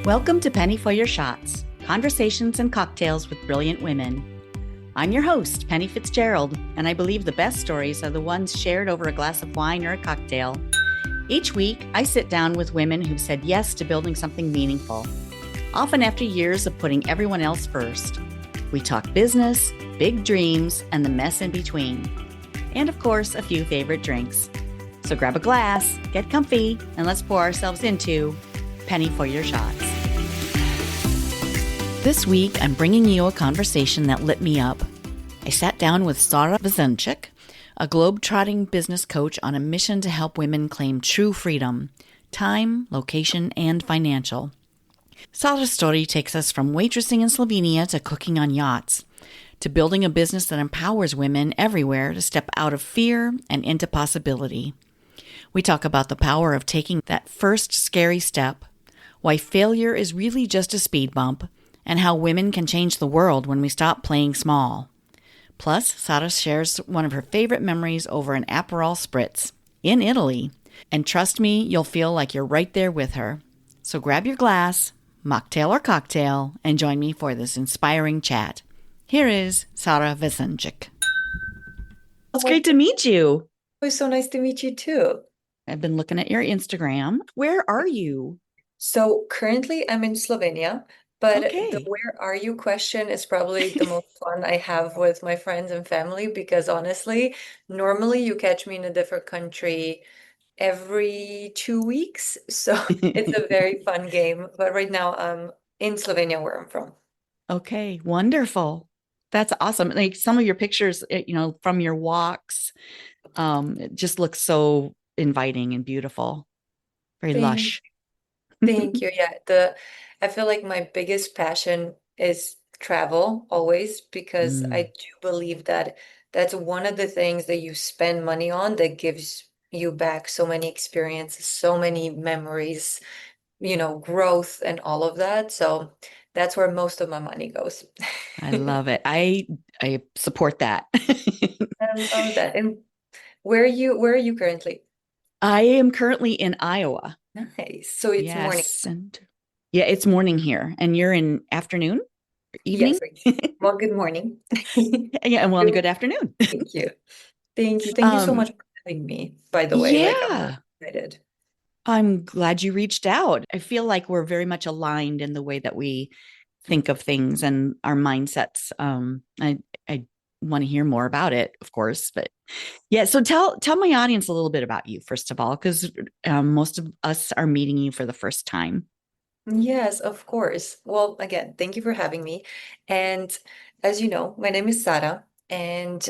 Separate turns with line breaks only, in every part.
Welcome to Penny for Your Shots, conversations and cocktails with brilliant women. I'm your host, Penny Fitzgerald, and I believe the best stories are the ones shared over a glass of wine or a cocktail. Each week, I sit down with women who've said yes to building something meaningful, often after years of putting everyone else first. We talk business, big dreams, and the mess in between. And of course, a few favorite drinks. So grab a glass, get comfy, and let's pour ourselves into Penny for Your Shots. This week, I'm bringing you a conversation that lit me up. I sat down with Sara Vezensek, a globe-trotting business coach on a mission to help women claim true freedom, time, location, and financial. Sara's story takes us from waitressing in Slovenia to cooking on yachts, to building a business that empowers women everywhere to step out of fear and into possibility. We talk about the power of taking that first scary step, why failure is really just a speed bump, and how women can change the world when we stop playing small. Plus, Sara shares one of her favorite memories over an Aperol Spritz in Italy. And trust me, you'll feel like you're right there with her. So grab your glass, mocktail or cocktail, and join me for this inspiring chat. Here is Sara Vezensek. It's great to meet you.
It was so nice to meet you too.
I've been looking at your Instagram. Where are you?
So currently I'm in Slovenia, but
Okay.
the where are you question is probably the most fun I have with my friends and family because honestly, normally you catch me in a different country every 2 weeks. So it's a very fun game. But right now I'm in Slovenia where I'm from.
Okay, wonderful. That's awesome. Like some of your pictures, from your walks, it just looks so inviting and beautiful. Very
Thank,
lush.
thank you. Yeah, I feel like my biggest passion is travel always because I
Mm,
do believe that that's one of the things that you spend money on that gives you back so many experiences, so many memories, growth and all of that. So that's where most of my money goes.
I love it. I support that.
I love that. And where are you currently?
I am currently in Iowa.
Nice. So it's morning.
Yes, and yeah, it's morning here, and you're in afternoon, or evening.
Yes. Well, good morning.
Yeah, well,
Good-
good afternoon.
Thank you. Thank you. Thank you so
Um,
much for having me, by the way. Like, I'm really
yeah,
excited.
I'm glad you reached out. I feel like we're very much aligned in the way that we think of things and our mindsets. I want to hear more about it, of course, but yeah. So tell my audience a little bit about you first of all, because most of us are meeting you for the first time.
Yes, of course. Well, again, thank you for having me. And as you know, my name is Sara, and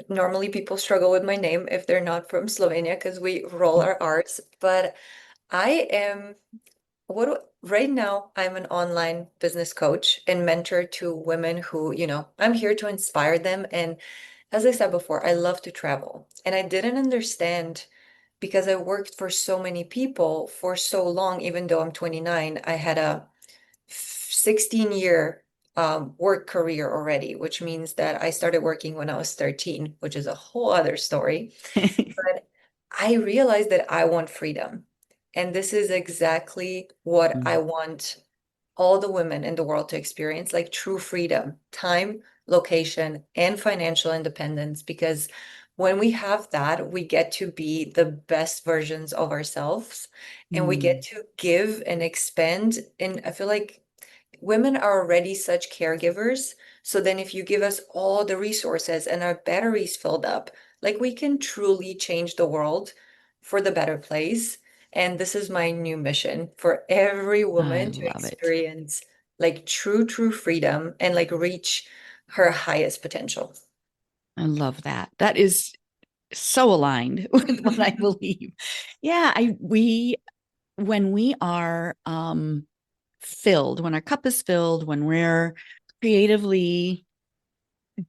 normally people struggle with my name if they're not from Slovenia because we roll our R's. But I am right now I'm an online business coach and mentor to women who, I'm here to inspire them. And as I said before, I love to travel. And I didn't understand because I worked for so many people for so long, even though I'm 29, I had a 16-year work career already, which means that I started working when I was 13, which is a whole other story. But I realized that I want freedom. And this is exactly what I
Mm,
want all the women in the world to experience, like true freedom, time, location, and financial independence. Because when we have that, we get to be the best versions of ourselves and we get
mm.
to give and expand. And I feel like women are already such caregivers. So then if you give us all the resources and our batteries filled up, like we can truly change the world for the better place. And this is my new mission for every
I
woman to
love it.
experience like true freedom and like reach her highest potential.
I love that. That is so aligned with what I believe. Yeah, I we when we are filled, when our cup is filled, when we're creatively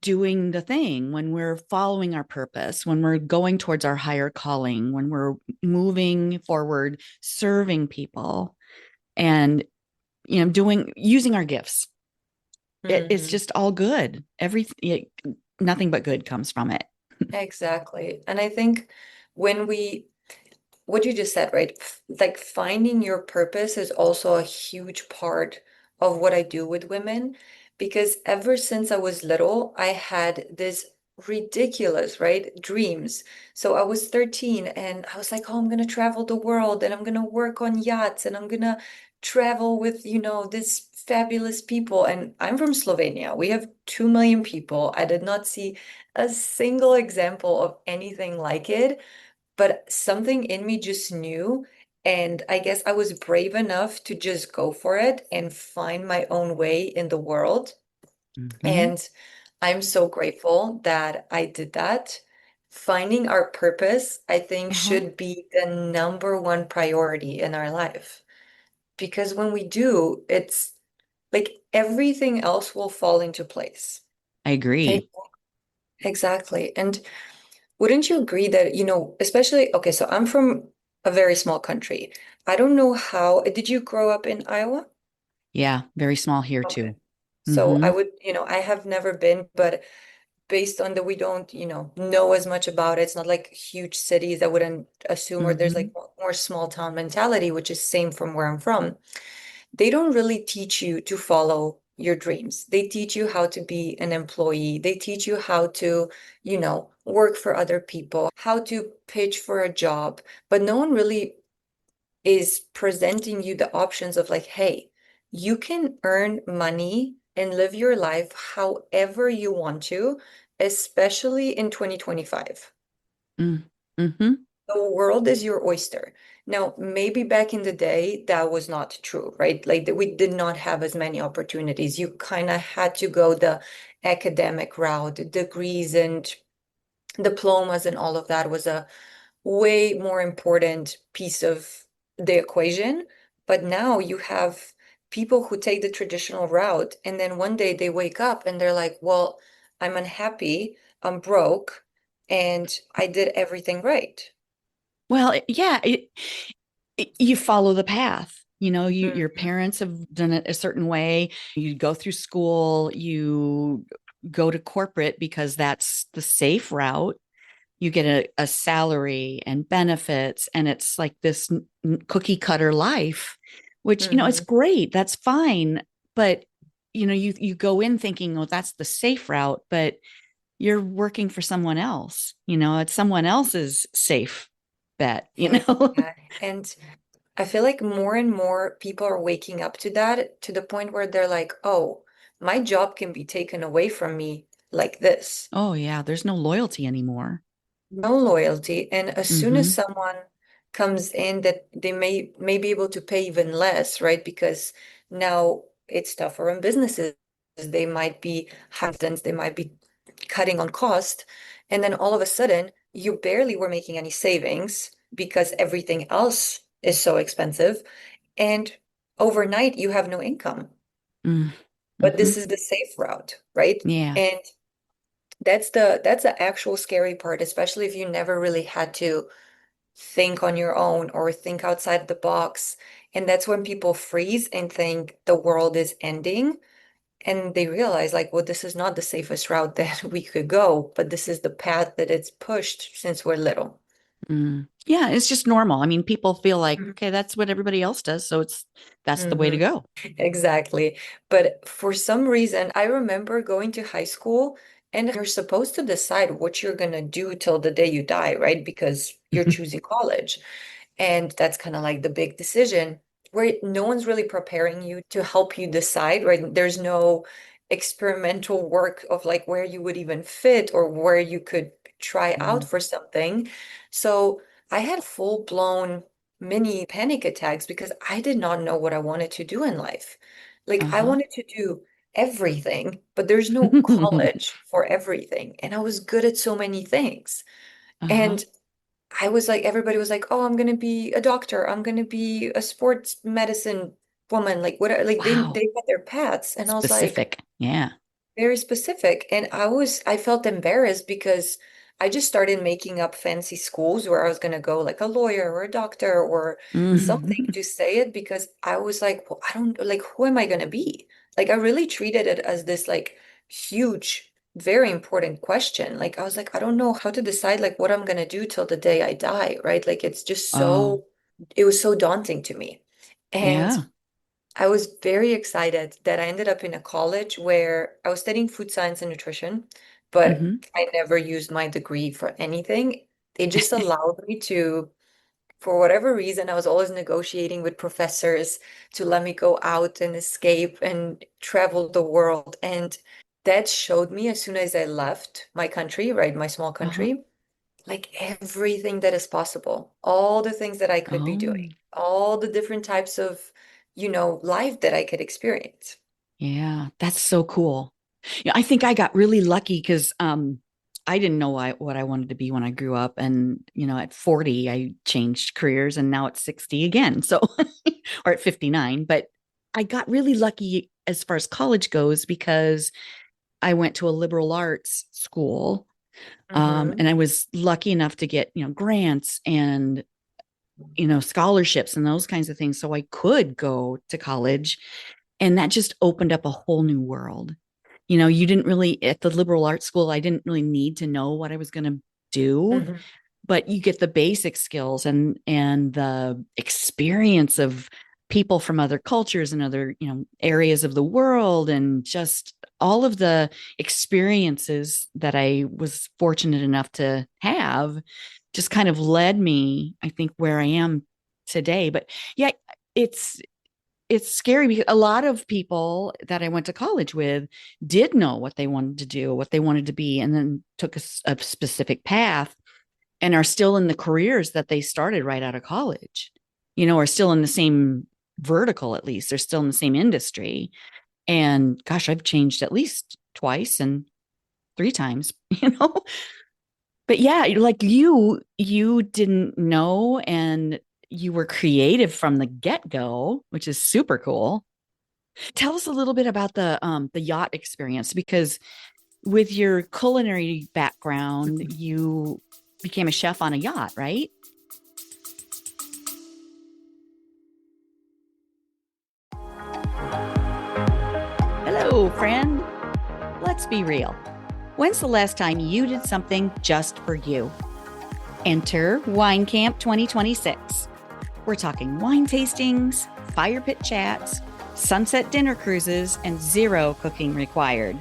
doing the thing, when we're following our purpose, when we're going towards our higher calling, when we're moving forward, serving people and doing using our gifts. It's
Mhm.
just all good. Nothing but good comes from it.
Exactly. And I think when we what you just said, right? Like finding your purpose is also a huge part of what I do with women because ever since I was little, I had this ridiculous, right? Dreams. So I was 13 and I was like, oh, I'm gonna travel the world and I'm gonna work on yachts and I'm gonna travel with, this fabulous people. And I'm from Slovenia. We have 2 million people. I did not see a single example of anything like it, but something in me just knew. And I guess I was brave enough to just go for it and find my own way in the world.
Hmm.
And I'm so grateful that I did that. Finding our purpose, I think,
Uh-huh.
should be the number one priority in our life. Because when we do, it's like everything else will fall into place.
I
E-
agree.
Exactly. And wouldn't you agree that, especially, okay, so I'm from a very small country. I don't know how, did you grow up in Iowa?
Yeah, very small here
Okay.
too.
So
Hmm.
I would, I have never been, but based on that we don't, know as much about it. It's not like huge cities. I wouldn't assume, or there's
Hmm.
like more small town mentality, which is same from where I'm from. They don't really teach you to follow your dreams. They teach you how to be an employee. They teach you how to, work for other people, how to pitch for a job. But no one really is presenting you the options of like, hey, you can earn money and live your life however you want to, especially in 2025.
Mm-hmm.
The world is your oyster. Now, maybe back in the day, that was not true, right? Like that we did not have as many opportunities. You kind of had to go the academic route, degrees and diplomas and all of that was a way more important piece of the equation. But now you have people who take the traditional route, and then one day they wake up and they're like, well, I'm unhappy, I'm broke, and I did everything right.
Well, yeah, you follow the path. Your
Mhm.
parents have done it a certain way. You go through school, you go to corporate because that's the safe route. You get a salary and benefits, and it's like this cookie cutter life, which, it's
Mhm.
great. That's fine. But, you go in thinking, oh, that's the safe route, but you're working for someone else. It's someone else's safe bet.
Yeah. And I feel like more and more people are waking up to that to the point where they're like, oh, my job can be taken away from me like this.
Oh, yeah. There's no loyalty anymore.
No loyalty. And as soon as
Hmm.
someone comes in that they may be able to pay even less, right? Because now it's tougher on businesses. They might be hesitant, they might be cutting on cost. And then all of a sudden, you barely were making any savings because everything else is so expensive. And overnight, you have no income. But
Mm-hmm.
this is the safe route, right?
Yeah.
And that's the actual scary part, especially if you never really had to think on your own or think outside the box. And that's when people freeze and think the world is ending. And they realize, like, well, this is not the safest route that we could go, but this is the path that it's pushed since we're little.
Yeah. It's just normal. I mean, people feel like, okay, that's what everybody else does. So that's the way to
Mhm.
go.
Exactly. But for some reason, I remember going to high school and you're supposed to decide what you're going to do till the day you die, right? Because you're choosing college. And that's kind of like the big decision where no one's really preparing you to help you decide, right? There's no experimental work of like where you would even fit or where you could try out
Mm.
for something. So I had full-blown mini panic attacks because I did not know what I wanted to do in life. Like I
Uh-huh.
wanted to do everything, but there's no college for everything. And I was good at so many things.
Uh-huh.
And I was like, everybody was like, oh, I'm gonna be a doctor. I'm gonna be a sports medicine woman. Like what like
Wow.
they got their paths. And I was like,
Specific. Yeah.
very specific. And I felt embarrassed because I just started making up fancy schools where I was gonna go like a lawyer or a doctor or something
Mhm.
to say it because I was like, well, I don't like who am I gonna be? Like I really treated it as this like huge very important question. Like I was like, I don't know how to decide like what I'm gonna do till the day I die, right? Like it's just
Oh,
so it was so daunting to me. And
yeah.
I was very excited that I ended up in a college where I was studying food science and nutrition, but
Hmm.
I never used my degree for anything. It just allowed me to, for whatever reason, I was always negotiating with professors to let me go out and escape and travel the world. And that showed me as soon as I left my country, right, my small
Uh-huh.
country, like everything that is possible, all the things that I could be doing,
Oh,
all the different types of, life that I could experience.
yeah. That's so cool. Yeah, I think I got really lucky because I didn't know what I wanted to be when I grew up. And, at 40, I changed careers and now at 60 again. So, or at 59. But I got really lucky as far as college goes because I went to a liberal arts school.
Hmm.
And I was lucky enough to get, grants and, scholarships and those kinds of things. So I could go to college. And that just opened up a whole new world. You didn't really, at the liberal arts school, I didn't really need to know what I was going to do,
Hmm.
but you get the basic skills and the experience of people from other cultures and other, areas of the world, and just all of the experiences that I was fortunate enough to have just kind of led me, I think, where I am today. But yeah, it's it's scary because a lot of people that I went to college with did know what they wanted to do, what they wanted to be, and then took a specific path and are still in the careers that they started right out of college, are still in the same vertical, at least. They're still in the same industry. And gosh, I've changed at least twice and three times, you know? But yeah, like you didn't know and you were creative from the get-go, which is super cool. Tell us a little bit about the yacht experience because with your culinary background, you became a chef on a yacht, right? Hello, friend. Let's be real. When's the last time you did something just for you? Enter Wine Camp 2026. We're talking wine tastings, fire pit chats, sunset dinner cruises, and zero cooking required.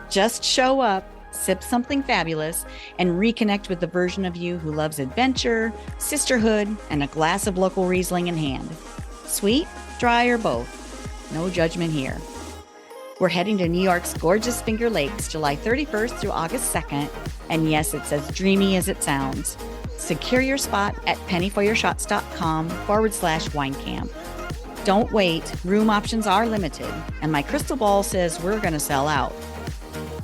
Just show up, sip something fabulous, and reconnect with the version of you who loves adventure, sisterhood, and a glass of local Riesling in hand. Sweet, dry, or both. No judgment here. We're heading to New York's gorgeous Finger Lakes July 31st through August 2nd. And yes, it's as dreamy as it sounds. Secure your spot at pennyforyourshots.com/wine camp. Don't wait, room options are limited, and my crystal ball says we're going to sell out.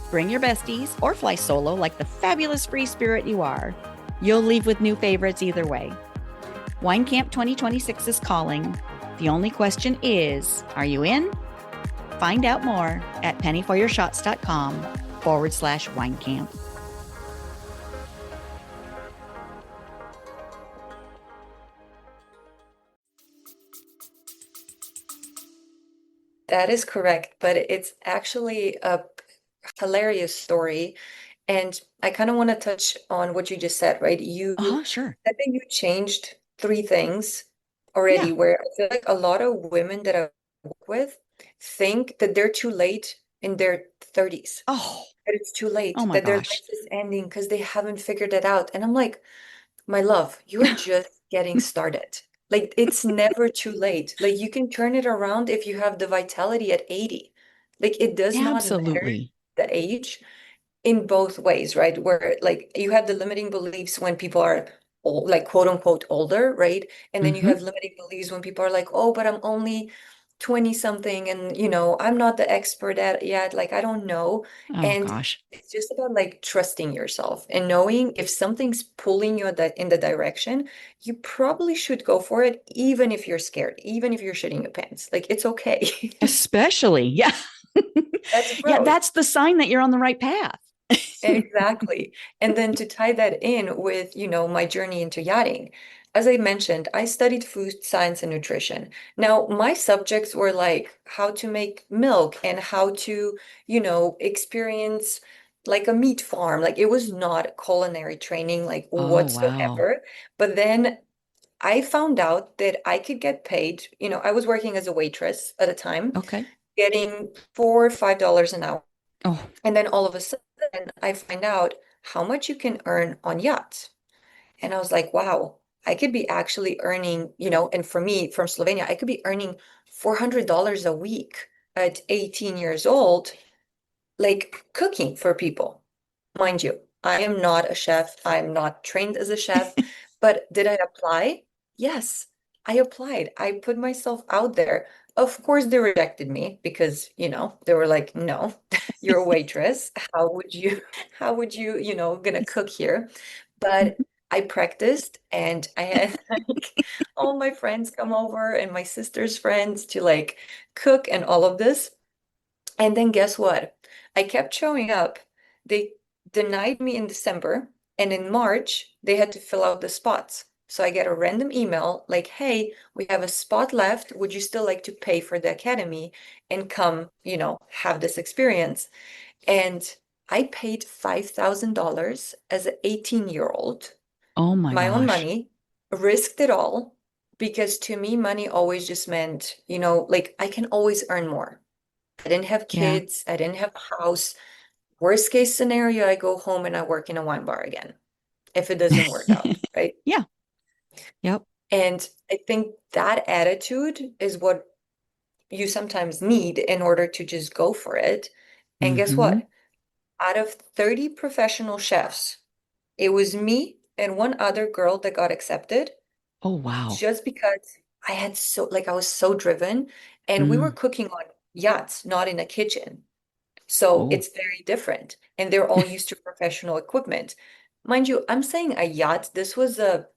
Bring your besties or fly solo like the fabulous free spirit you are. You'll leave with new favorites either way. Wine Camp 2026 is calling. The only question is, are you in? Find out more at pennyforyourshots.com/wine camp.
That is correct, but it's actually a hilarious story. And I kind of want to touch on what you just said, right? You
Oh, sure.
said that you changed three things already,
Yeah.
where I feel like a lot of women that I work with think that they're too late in their 30s,
Oh,
that it's too
oh
late,
my
that their
gosh.
life is ending because they haven't figured it out. And I'm like, my love, you're just getting started. Like it's never too late. Like you can turn it around if you have the vitality at 80. Like it does not matter
Absolutely.
the age in both ways, right? Where like you have the limiting beliefs when people are old, like quote unquote older, right? And then you
Mm-hmm.
have limiting beliefs when people are like, oh, but I'm only 20 something and I'm not the expert at it yet. Like I don't know.
Oh
And
gosh.
it's just about like trusting yourself and knowing if something's pulling you that in the direction, you probably should go for it, even if you're scared, even if you're shitting your pants. Like it's okay.
Especially. Yeah.
That's
Yeah,
growth.
that's the sign that you're on the right path.
Exactly. And then to tie that in with, my journey into yachting, as I mentioned, I studied food science and nutrition. Now, my subjects were like how to make milk and how to, experience like a meat farm. Like it was not culinary training, like
Oh, wow.
whatsoever. But then I found out that I could get paid. I was working as a waitress at a time,
Okay.
getting $4 or $5 an hour.
Oh,
And then all of a sudden, I find out how much you can earn on yachts. And I was like, wow, I could be actually earning, and for me from Slovenia, I could be earning $400 a week at 18 years old, like cooking for people. Mind you, I am not a chef. I'm not trained as a chef, but did I apply? Yes, I applied. I put myself out there. Of course, they rejected me because, they were like, no, you're a waitress. How would you, gonna cook here? But I practiced and I had like all my friends come over and my sister's friends to like cook and all of this. And then guess what? I kept showing up. They denied me in December, and in March, they had to fill out the spots. So I get a random email like, hey, we have a spot left. Would you still like to pay for the academy and come, have this experience? And I paid $5,000 as an 18-year-old,
oh my
my own
gosh.
money, risked it all because to me, money always just meant, like I can always earn more. I didn't have
Yeah.
kids. I didn't have a house. Worst case scenario, I go home and I work in a wine bar again if it doesn't work out, right?
Yeah. Yep.
And I think that attitude is what you sometimes need in order to just go for it. And guess
Mm-hmm.
what? Out of 30 professional chefs, it was me and one other girl that got accepted
Oh, wow.
just because I was so driven and we were
Mm.
cooking on yachts, not in a kitchen. So
Oh,
it's very different. And they're all used to professional equipment. Mind you, I'm saying a yacht. This was a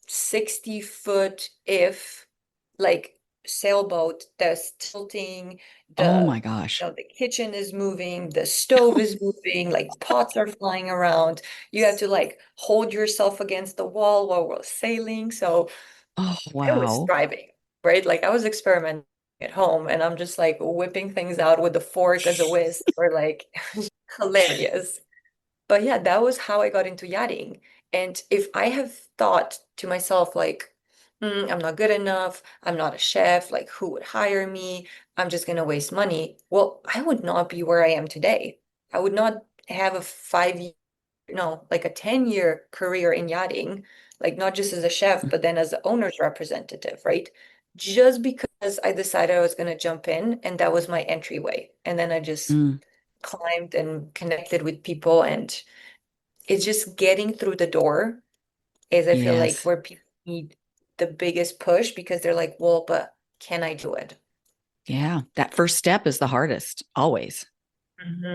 60-foot if like sailboat that's tilting,
oh
the
my gosh.
the kitchen is moving, the stove is moving, like pots are flying around. You have to like hold yourself against the wall while we're sailing. So
Oh,
I was
wow.
thriving, right? Like I was experimenting at home and I'm just like whipping things out with a fork as a whisk or like hilarious. But yeah, that was how I got into yachting. And if I have thought to myself, like, I'm not good enough, I'm not a chef, like, who would hire me? I'm just going to waste money. Well, I would not be where I am today. I would not have a 5 year, no, like a 10-year career in yachting, like not just as a chef, but then as the owner's representative, right? Just because I decided I was going to jump in and that was my entryway. And then I just
Mm,
climbed and connected with people and it's just getting through the door is I feel like
yes.
where people need the biggest push because they're like, well, but can I do it?
Yeah. That first step is the hardest, always.
Hmm.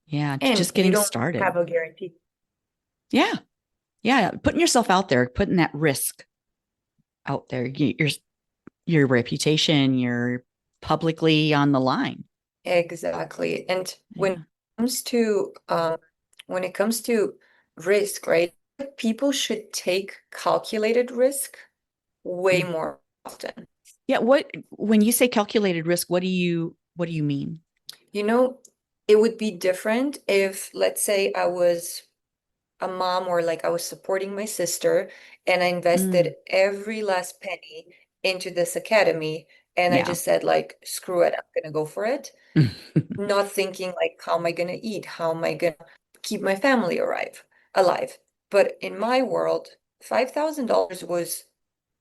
Yeah.
And
Just
you
getting
don't
started.
have a guarantee.
Yeah. Yeah. Putting yourself out there, putting that risk out there, your reputation, you're publicly on the line.
Exactly. And
Yeah.
comes to when it comes to risk, right? People should take calculated risk way
Mm.
more often.
Yeah. When you say calculated risk, what do you mean?
You know, it would be different if, let's say, I was a mom or like I was supporting my sister and I
Mm.
invested every last penny into this academy and I
Yeah.
just said like, screw it, I'm gonna go for it. Not thinking like, how am I gonna eat? How am I gonna keep my family alive? But in my world, $5,000 was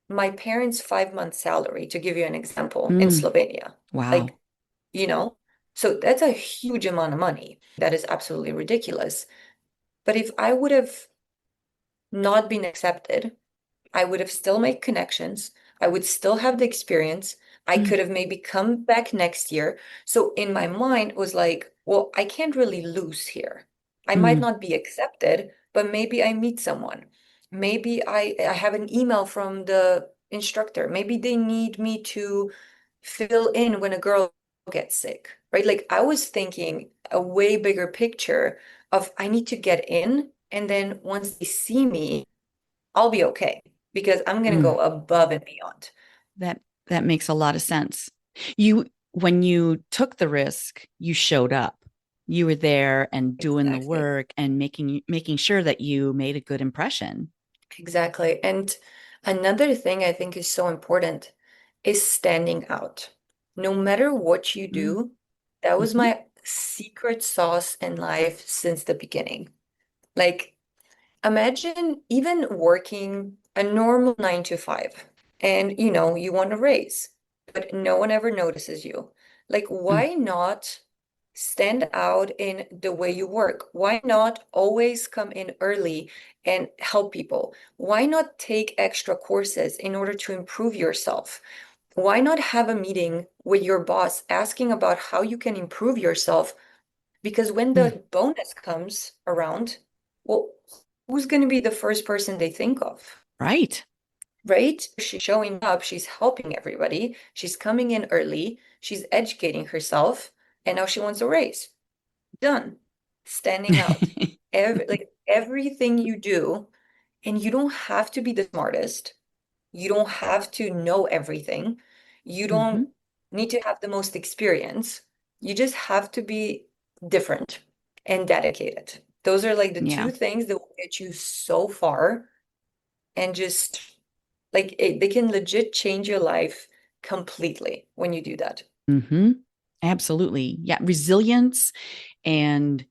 my parents' 5 month salary, to give you an example, in
Mm.
Slovenia.
Wow.
Like, you know, so that's a huge amount of money. That is absolutely ridiculous. But if I would have not been accepted, I would have still made connections. I would still have the experience. I
Mm.
could have maybe come back next year. So in my mind it was like, well, I can't really lose here. I might
Mm.
not be accepted, but maybe I meet someone. Maybe I have an email from the instructor. Maybe they need me to fill in when a girl gets sick, right? Like I was thinking a way bigger picture of I need to get in, and then once they see me, I'll be okay because I'm going to
Mm.
go above and beyond.
That that makes a lot of sense. You when you took the risk, you showed up. You were there and doing the
Exactly.
work and making sure that you made a good impression.
Exactly. And another thing I think is so important is standing out. No matter what you
Mm,
do, that was
mhm,
my secret sauce in life since the beginning. Like, imagine even working a normal 9 to 5 and you want a raise, but no one ever notices you. Like,
mm.
why not stand out in the way you work? Why not always come in early and help people? Why not take extra courses in order to improve yourself? Why not have a meeting with your boss asking about how you can improve yourself? Because when
Mm.
the bonus comes around, well, who's going to be the first person they think of,
Right.
right? She's showing up, she's helping everybody, she's coming in early, she's educating herself, and now she wants a raise. Done. Standing out. Like everything you do, and you don't have to be the smartest. You don't have to know everything. You don't
Hmm.
need to have the most experience. You just have to be different and dedicated. Those are like the
Yeah.
two things that will get you so far and just like they can legit change your life completely when you do that.
Hmm. Absolutely. Yeah. Resilience and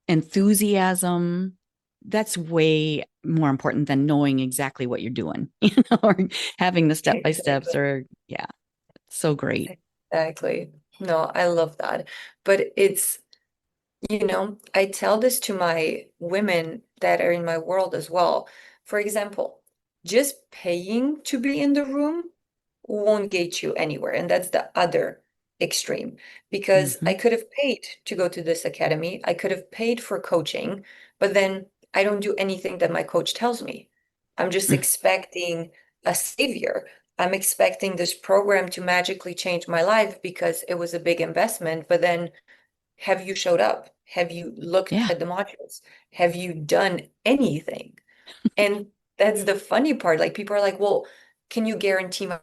enthusiasm. That's way more important than knowing exactly what you're doing, or having the step by steps,
Exactly.
or yeah, so great.
Exactly. No, I love that. But I tell this to my women that are in my world as well. For example, just paying to be in the room won't get you anywhere. And that's the other extreme. Because I
Hmm.
could have paid to go to this academy, I could have paid for coaching, but then I don't do anything that my coach tells me. I'm just expecting a savior. I'm expecting this program to magically change my life because it was a big investment, but then have you showed up? Have you looked
Yeah.
at the modules? Have you done anything? And that's the funny part. Like people are like, well, can you guarantee my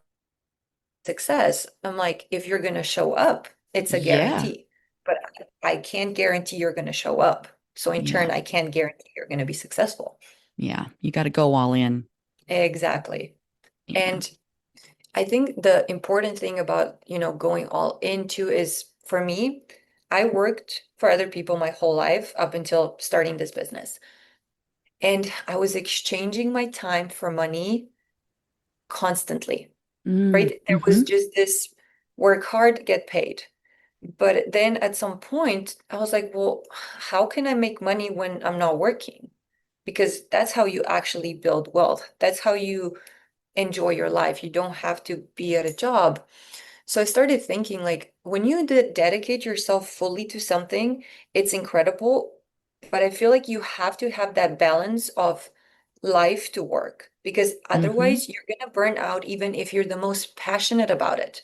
success? I'm like, if you're going to show up, it's a
Yeah.
guarantee. But I can't guarantee you're going to show up. So in
Yeah.
turn, I can't guarantee you're going to be successful.
Yeah. You got to go all in.
Exactly.
Yeah.
And I think the important thing about, going all into is for me, I worked for other people my whole life up until starting this business. And I was exchanging my time for money constantly,
Mm,
right? There was
hmm.
just this work hard, get paid. But then at some point, I was like, well, how can I make money when I'm not working? Because that's how you actually build wealth. That's how you enjoy your life. You don't have to be at a job. So I started thinking like when you dedicate yourself fully to something, it's incredible, but I feel like you have to have that balance of life to work because
Hmm.
otherwise you're gonna burn out even if you're the most passionate about it.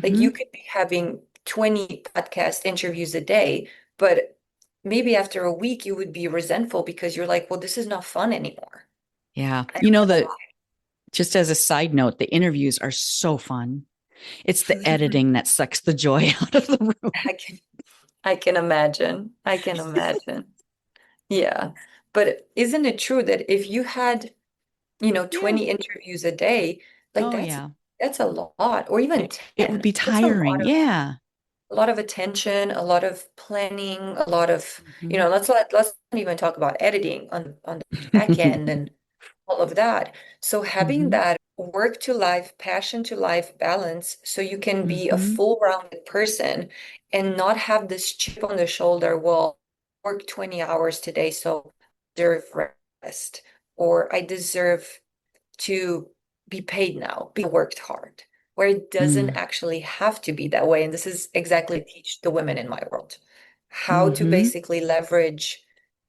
Like you
Hmm.
could be having 20 podcast interviews a day, but maybe after a week you would be resentful because you're like, well, this is not fun anymore.
Yeah.
I
You know,
don't
that just as a side note, the interviews are so fun. It's the
know
editing that sucks the joy out of the room.
why. I can imagine. I can imagine. Yeah. But isn't it true that if you had,
Yeah.
20 interviews a day, like
Oh,
that's
yeah.
that's a lot, or even
It would
10.
be
That's
tiring. Yeah.
a lot of attention, a lot of planning, a lot of,
Hmm.
let's not even talk about editing on the back end and all of that. So having
Hmm.
that work to life, passion to life balance so you can be a
Hmm.
full-rounded person and not have this chip on the shoulder, well, work 20 hours today, so I deserve rest, or I deserve to be paid now because I worked hard, where it doesn't
Mm.
actually have to be that way. And this is exactly teach the women in my world how to
Hmm.
basically leverage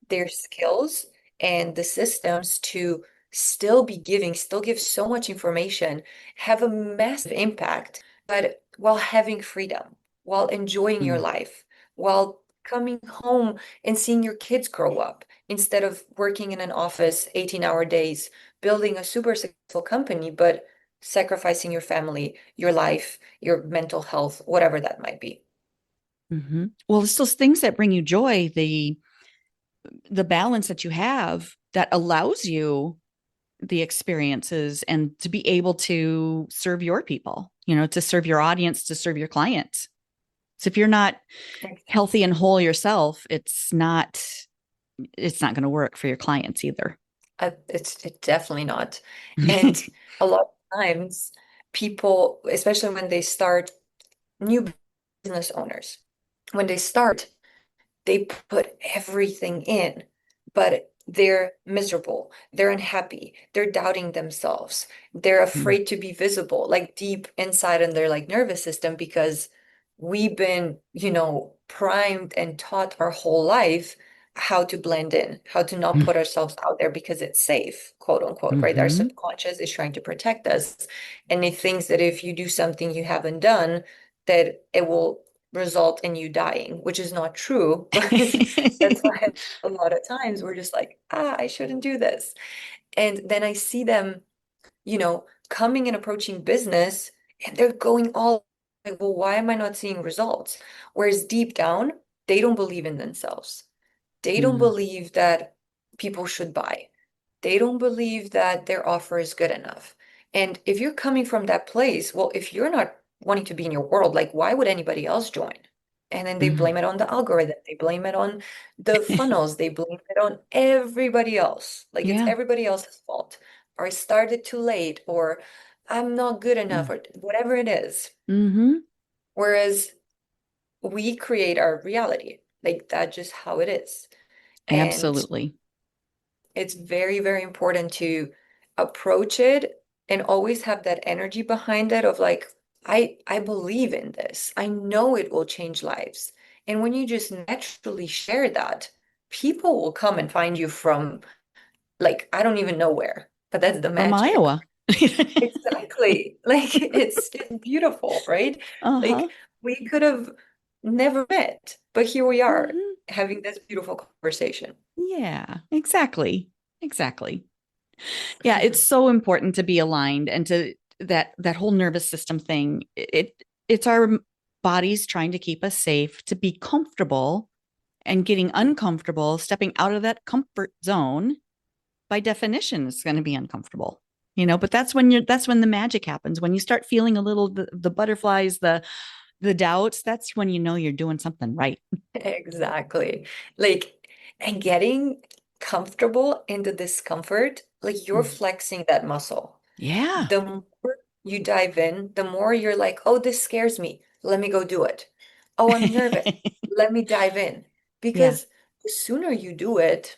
their skills and the systems to still be giving, still give so much information, have a massive impact, but while having freedom, while enjoying your
Mm.
life, while coming home and seeing your kids grow up instead of working in an office 18-hour days, building a super successful company, but sacrificing your family, your life, your mental health, whatever that might be.
Well, it's those things that bring you joy, the balance that you have that allows you the experiences and to be able to serve your people, to serve your audience, to serve your clients. So if you're not healthy and whole yourself, it's not going to work for your clients either.
It's definitely not. And a lot of times, people, especially when they start, new business owners, when they start, they put everything in, but they're miserable, they're unhappy, they're doubting themselves, they're afraid to be visible, like deep inside in their like nervous system, because we've been, primed and taught our whole life how to blend in, how to not put ourselves out there because it's safe, quote unquote, right? Our
Mm-hmm.
subconscious is trying to protect us. And it thinks that if you do something you haven't done, that it will result in you dying, which is not true. But that's why a lot of times we're just like, I shouldn't do this. And then I see them, coming and approaching business and they're going all like, well, why am I not seeing results? Whereas deep down, they don't believe in themselves. They don't
Mm-hmm.
believe that people should buy. They don't believe that their offer is good enough. And if you're coming from that place, well, if you're not wanting to be in your world, like why would anybody else join? And then they blame it on the algorithm, they blame it on the funnels, they blame it on everybody else. Like it's
Yeah.
everybody else's fault. Or I started too late, or I'm not good enough, or whatever it is.
Mm-hmm.
Whereas we create our reality. Like that's just how it is. And
Absolutely.
it's very, very important to approach it and always have that energy behind it of like, I believe in this. I know it will change lives. And when you just naturally share that, people will come and find you from like, I don't even know where, but that's the
From
magic.
Iowa.
Exactly. Like it's beautiful, right?
Uh-huh.
Like we could have never met, but here we are
Mm-hmm.
having this beautiful conversation.
Yeah, exactly. Exactly. Yeah, it's so important to be aligned and to that whole nervous system thing. It's our bodies trying to keep us safe, to be comfortable, and getting uncomfortable, stepping out of that comfort zone by definition is going to be uncomfortable. But that's when the magic happens. When you start feeling a little the butterflies, the doubts, that's when you know you're doing something right.
Exactly. Like, and getting comfortable in the discomfort, like you're
Mm.
flexing that muscle.
Yeah.
The more you dive in, the more you're like, oh, this scares me. Let me go do it. Oh, I'm nervous. Let me dive in.
Yeah.
Because the sooner you do it,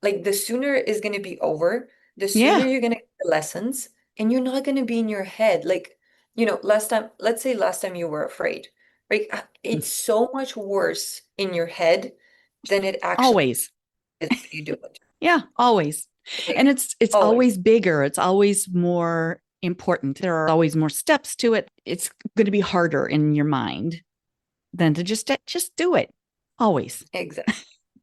like the sooner is going to be over, the sooner
Yeah.
you're going to get the lessons, and you're not going to be in your head. Like, last time, let's say last time you were afraid, right? It's so much worse in your head than it actually
Always.
is when you do it.
Yeah, always. And
Like,
it's
always.
always bigger. It's always more important. There are always more steps to it. It's going to be harder in your mind than to just do it. Always.
Exactly.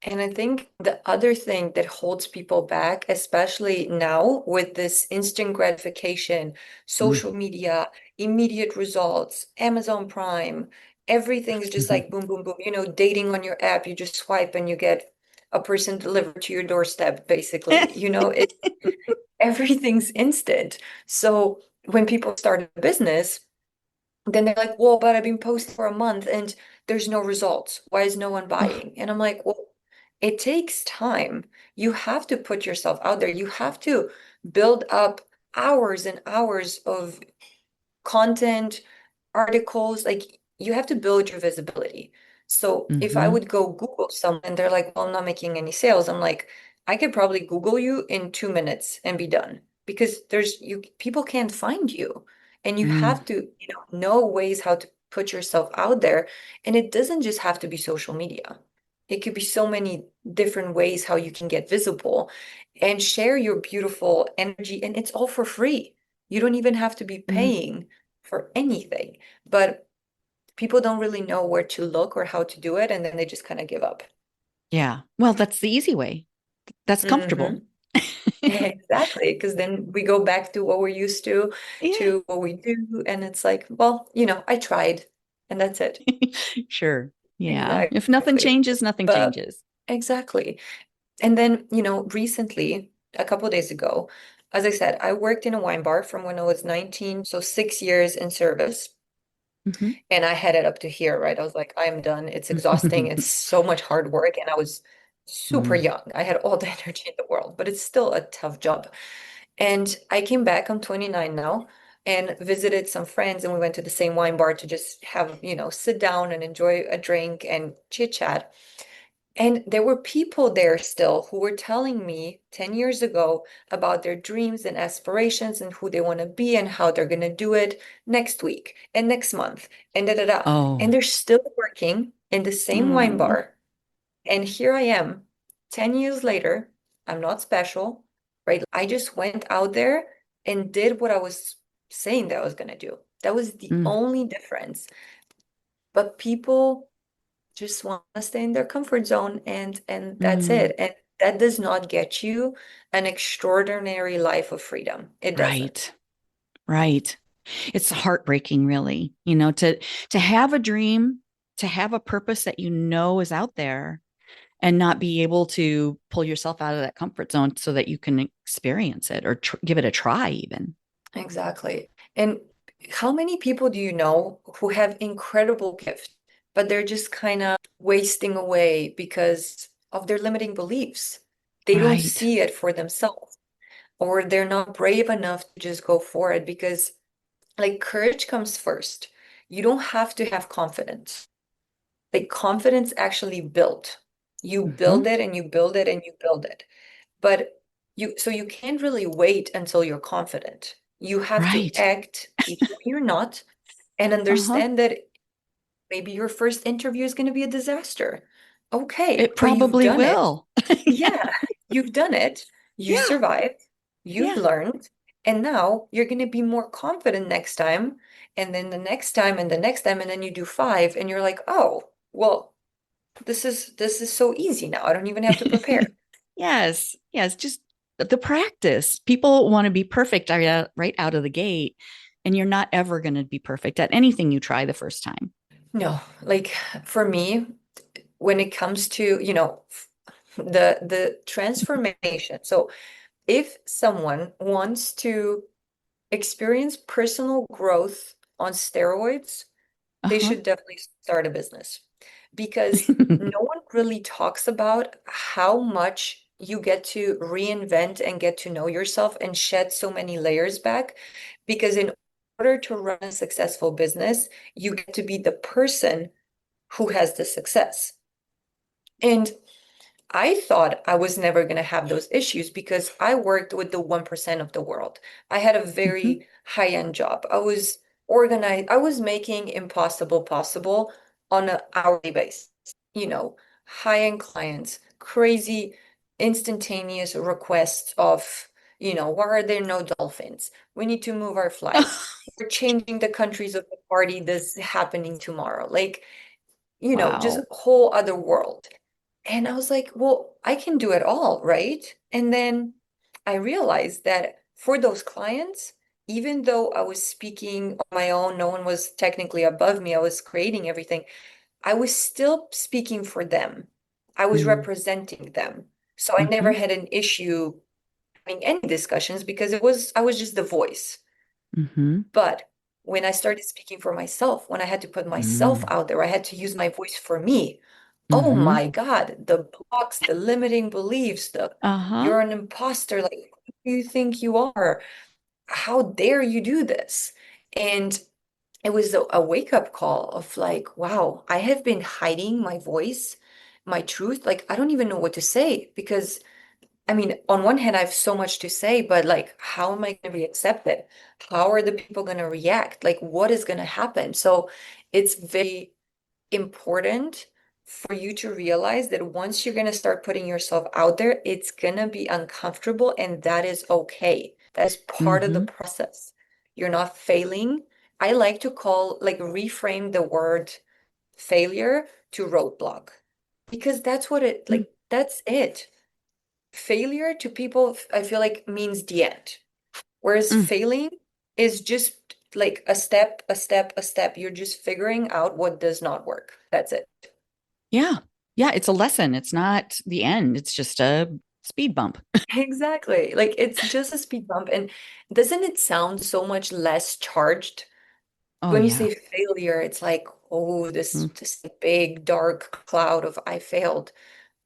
And I think the other thing that holds people back, especially now with this instant gratification,
Mm.
social media, immediate results, Amazon Prime, everything's just like boom, boom, boom. Dating on your app, you just swipe and you get a person delivered to your doorstep, basically. Everything's instant. So when people start a business, then they're like, well, but I've been posting for a month and there's no results. Why is no one
Oh,
buying? And I'm like, well, it takes time. You have to put yourself out there. You have to build up hours and hours of content, articles, like you have to build your visibility. So if I
mm-hmm.
would go Google someone and they're like, well, I'm not making any sales, I'm like, I could probably Google you in 2 minutes and be done because people can't find you. And you
Mm,
have to, know ways how to put yourself out there. And it doesn't just have to be social media. It could be so many different ways how you can get visible and share your beautiful energy. And it's all for free. You don't even have to be
mm,
paying for anything. But people don't really know where to look or how to do it, and then they just kind of give up.
yeah. Well, that's the easy way. That's comfortable.
Hmm. Exactly, because then we go back to what we're used
Yeah.
to what we do, and it's like, well, I tried. and that's it.
Sure. Yeah. If nothing
Exactly.
changes, nothing
But
changes.
exactly. And then, recently, a couple of days ago, as I said, I worked in a wine bar from when I was 19, so 6 years in service.
Hmm.
And I headed up to here, right? I was like, I'm done. It's exhausting. It's so much hard work. And I was super
Mm.
young. I had all the energy in the world, but it's still a tough job. And I came back, I'm 29 now, and visited some friends, and we went to the same wine bar to just have, sit down and enjoy a drink and chit chat. And there were people there still who were telling me 10 years ago about their dreams and aspirations and who they want to be and how they're going to do it next week and next month and da da da.
Oh.
And they're still working in the same wine
Mm.
bar. And here I am, 10 years later. I'm not special, right? I just went out there and did what I was saying that I was going to do. That was the
Mm.
only difference. But people just want to stay in their comfort zone, and that's
Mm.
it. And that does not get you an extraordinary life of freedom. It doesn't.
Right. Right. It's heartbreaking, really, to have a dream, to have a purpose that is out there and not be able to pull yourself out of that comfort zone so that you can experience it or give it a try, even.
Exactly. And how many people do you know who have incredible gifts, but they're just kind of wasting away because of their limiting beliefs? They don't
Right.
see it for themselves, or they're not brave enough to just go for it because, like, courage comes first. You don't have to have confidence. Like, confidence actually built. You build
Hmm.
it and you build it and you build it. But you can't really wait until you're confident. You have to
Right.
act even when you're not, and
Uh-huh.
understand that maybe your first interview is going to be a disaster. Okay,
It
but you've
probably
done it.
will.
Yeah, you've done it. You
Yeah.
survived. You've
Yeah.
learned. And now you're going to be more confident next time. And then the next time and the next time. And then you do five and you're like, oh, well, this is so easy now. I don't even have to prepare.
Yes. Yes. Just the practice. People want to be perfect right out of the gate, and you're not ever going to be perfect at anything you try the first time.
No, like for me, when it comes to, the transformation. So if someone wants to experience personal growth on steroids, they
Uh-huh.
should definitely start a business because no one really talks about how much you get to reinvent and get to know yourself and shed so many layers back. Because in order to run a successful business, you get to be the person who has the success. And I thought I was never going to have those issues because I worked with the 1% of the world. I had a
Hmm.
very high-end job. I was organized. I was making impossible possible on an hourly basis. High-end clients, crazy instantaneous requests of, why are there no dolphins? We need to move our flight. We're changing the countries of the party that's happening tomorrow. Like, just
Wow.
whole other world. And I was like, well, I can do it all, right? And then I realized that for those clients, even though I was speaking on my own, no one was technically above me, I was creating everything, I was still speaking for them. I was
Mm.
representing them. So I never
Hmm.
had an issue having any discussions because I was just the voice.
Hmm.
But when I started speaking for myself, when I had to put myself
Mm.
out there, I had to use my voice for me. Oh
Hmm.
my God, the blocks, the limiting beliefs, the
Uh-huh.
you're an imposter, like who do you think you are? How dare you do this? And it was a wake-up call of like, wow, I have been hiding my voice, my truth. Like, I don't even know what to say because I mean, on one hand, I have so much to say, but like, how am I going to be accepted? How are the people going to react? Like, what is going to happen? So it's very important for you to realize that once you're going to start putting yourself out there, it's going to be uncomfortable, and that is okay. That is part of the
Hmm.
process. You're not failing. I like to reframe the word failure to roadblock because that's what it like, that's it. Failure to people, I feel like means the end. Whereas
Mm.
failing is just like a step, a step, a step. You're just figuring out what does not work. That's it.
Yeah. Yeah. It's a lesson. It's not the end. It's just a speed bump.
Exactly. Like it's just a speed bump. And doesn't it sound so much less charged?
Oh,
When you
yeah.
say failure, it's like, oh,
Mm,
this big dark cloud of I failed.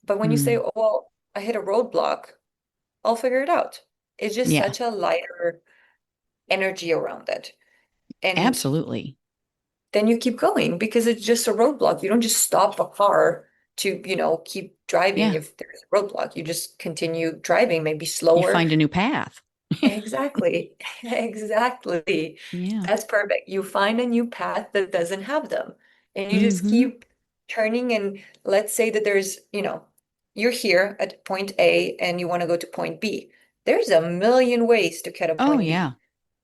But when you say,
mm.
oh, well, I hit a roadblock, I'll figure it out. It's just
Yeah,
such a lighter energy around it. And
absolutely.
then you keep going because it's just a roadblock. You don't just stop a car to, keep driving
Yeah.
if there's a roadblock. You just continue driving, maybe
You
slower.
find a new path.
Exactly. Exactly.
Yeah.
That's perfect. You find a new path that doesn't have them. And you just
Mm-hmm.
keep turning. And let's say that there's, you're here at point A and you want to go to point B. There's a million ways to get to
Oh,
point
yeah.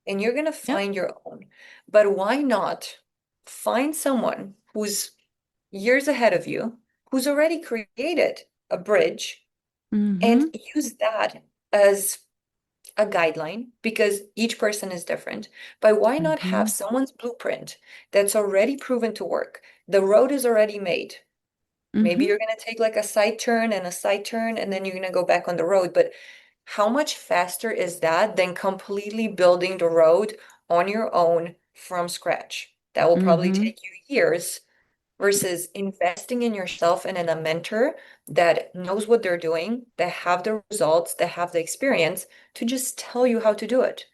B, and you're going to
Yep.
find your own. But why not find someone who's years ahead of you, who's already created a bridge, and
Mm-hmm.
use that as a guideline because each person is different. But why not have
Mm-hmm.
someone's blueprint that's already proven to work? The road is already made. Maybe
Mm-hmm.
you're going to take like a side turn and a side turn, and then you're going to go back on the road. But how much faster is that than completely building the road on your own from scratch? That will probably
Mm-hmm.
take you years versus investing in yourself and in a mentor that knows what they're doing, that have the results, that have the experience to just tell you how to do it.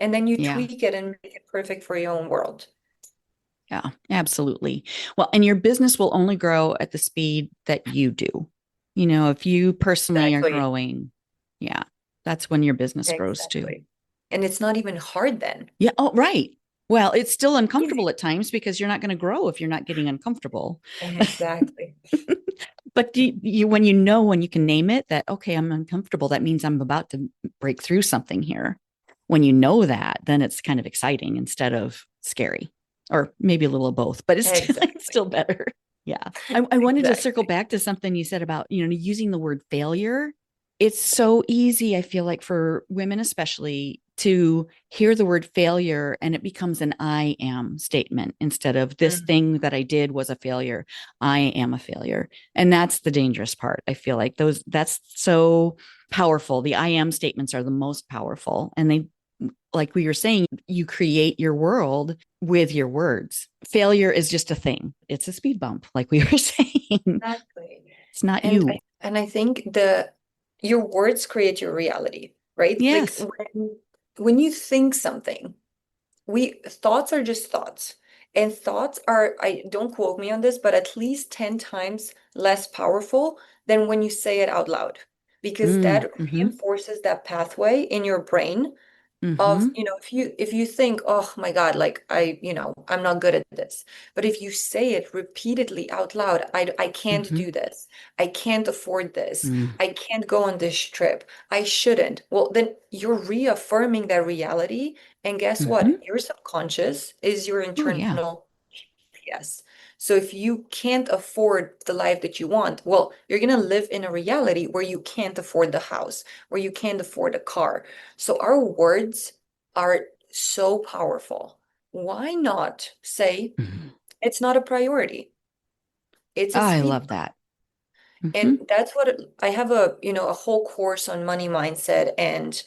And then you
Yeah.
tweak it and make it perfect for your own world.
Yeah. Absolutely. Well, and your business will only grow at the speed that you do. If you personally are
Exactly.
growing, yeah, that's when your business grows too.
Exactly. And it's not even hard then.
Yeah. Oh, right. Well, it's still
Easy.
uncomfortable at times because you're not going to grow if you're not getting uncomfortable.
Exactly.
But when you can name it that, okay, I'm uncomfortable, that means I'm about to break through something here. When you know that, then it's kind of exciting instead of scary, or maybe a little of both, but it's, it's
Exactly.
still better. Yeah. I wanted to circle
Exactly.
back to something you said about, using the word failure. It's so easy, I feel like, for women, especially, to hear the word failure and it becomes an I am statement instead of this
Mhm.
thing that I did was a failure. I am a failure. And that's the dangerous part. I feel like that's so powerful. The I am statements are the most powerful. And they, like we were saying, you create your world with your words. Failure is just a thing. It's a speed bump, like we were saying.
Exactly.
It's not
And
you.
I think your words create your reality, right? Like
Yes.
when you think something, we thoughts are just thoughts. And thoughts are, I don't quote me on this, but at least 10 times less powerful than when you say it out loud, because that
Mm-hmm.
reinforces that pathway in your brain of,
Mm-hmm.
if you think, oh my God, like I'm not good at this. But if you say it repeatedly out loud, I can't
Mm-hmm.
do this. I can't afford this.
Mm-hmm.
I can't go on this trip. I shouldn't. Well, then you're reaffirming that reality. And guess
Mm-hmm.
what? Your subconscious is your
Oh, yeah.
internal GPS. So if you can't afford the life that you want, well, you're going to live in a reality where you can't afford the house, where you can't afford a car. So our words are so powerful. Why not say
Mm-hmm.
it's not a priority? It's a
I
speed
love
bump.
that. Mm-hmm.
And that's what I have a whole course on money mindset and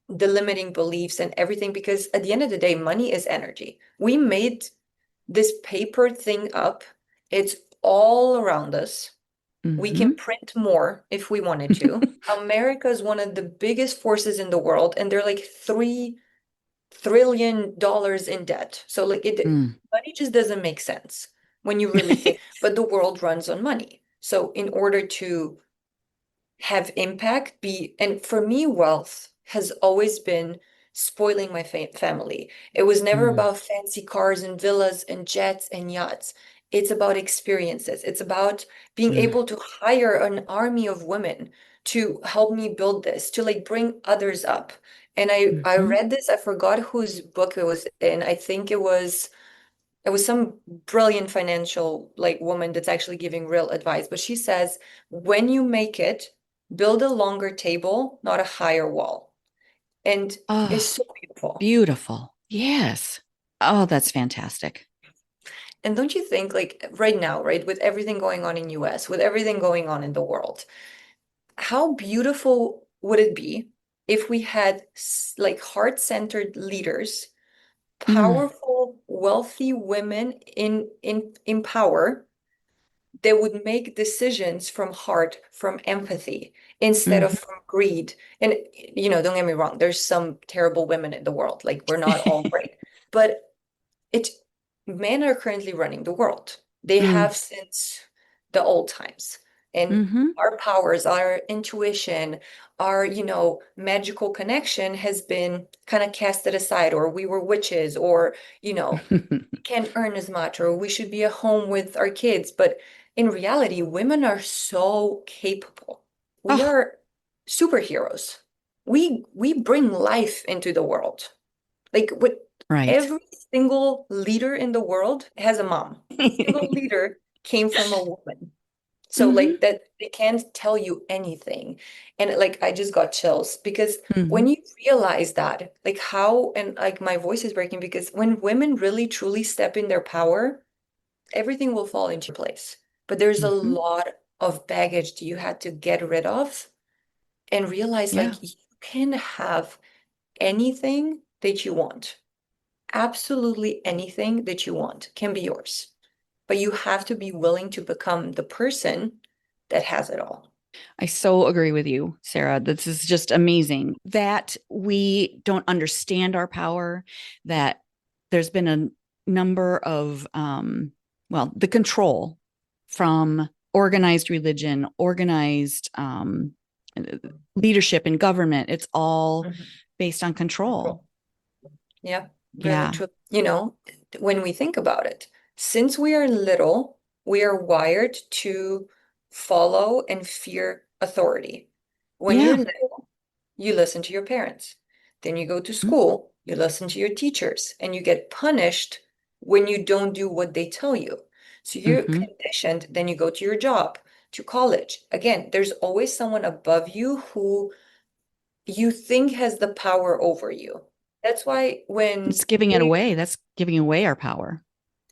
the limiting beliefs and everything, because at the end of the day, money is energy. We made this paper thing up. It's all around us. We can
Mm-hmm.
print more if we wanted to. America is one of the biggest forces in the world, and they're like $3 trillion in debt. So like
Mm.
money just doesn't make sense when you really think, but the world runs on money. So in order to have impact be, and for me wealth has always been spoiling my family. It was never
Mm.
about fancy cars and villas and jets and yachts. It's about experiences. It's about being
Mm.
able to hire an army of women to help me build this, to like bring others up. And I
Mm-hmm.
read this, I forgot whose book it was in. I think it was some brilliant financial like woman that's actually giving real advice, but she says, when you make it, build a longer table, not a higher wall. And it's
Oh,
so beautiful.
beautiful. Yes. Oh, that's fantastic.
And don't you think, like right now, right, with everything going on in US, with everything going on in the world, how beautiful would it be if we had like heart-centered leaders,
Mm,
powerful, wealthy women in power that would make decisions from heart, from empathy, instead of
mhm.
from greed. And don't get me wrong, there's some terrible women in the world. Like we're not all great. But it men are currently running the world. They
Mm,
have since the old times. And
mhm.
our powers, our intuition, our, magical connection has been kind of casted aside, or we were witches, or, can't earn as much, or we should be at home with our kids. But in reality, women are so capable. We
Oh,
are superheroes. We bring life into the world. Like with
right.
every single leader in the world has a mom. Single leader came from a woman. So
Hmm.
like that they can't tell you anything. And like I just got chills because when
Hmm.
you realize that, like how and like my voice is breaking because when women really truly step in their power, everything will fall into place. But there's a
Hmm.
lot of baggage that you had to get rid of and realize
Yeah.
like you can have anything that you want. Absolutely anything that you want can be yours, but you have to be willing to become the person that has it all.
I so agree with you, Sarah. This is just amazing that we don't understand our power, that there's been a number of, well, the control from organized religion, organized leadership in government. It's all
Mhm.
based on control.
Control. Yeah, very
Yeah.
true. When we think about it, since we are little, we are wired to follow and fear authority. When you're
Yeah.
little, you listen to your parents. Then you go to
Mm-hmm.
school, you listen to your teachers, and you get punished when you don't do what they tell you. So you're
Mm-hmm.
conditioned, then you go to your job, to college. Again, there's always someone above you who you think has the power over you. That's why
It's
when
giving it
big,
away. That's giving away our power.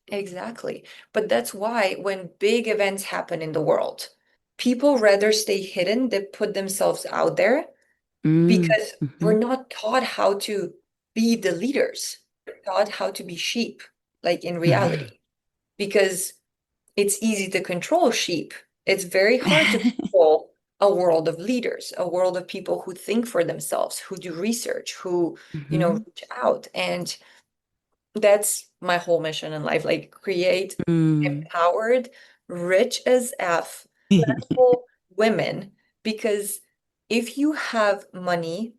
exactly. But that's why when big events happen in the world, people rather stay hidden than put themselves out there because
Mm-hmm.
we're not taught how to be the leaders. We're taught how to be sheep, like in reality, because it's easy to control sheep. It's very hard to control a world of leaders, a world of people who think for themselves, who do research, who,
Mm-hmm.
reach out. And that's my whole mission in life, like create
Mm.
empowered, rich as F, successful women. Because if you have money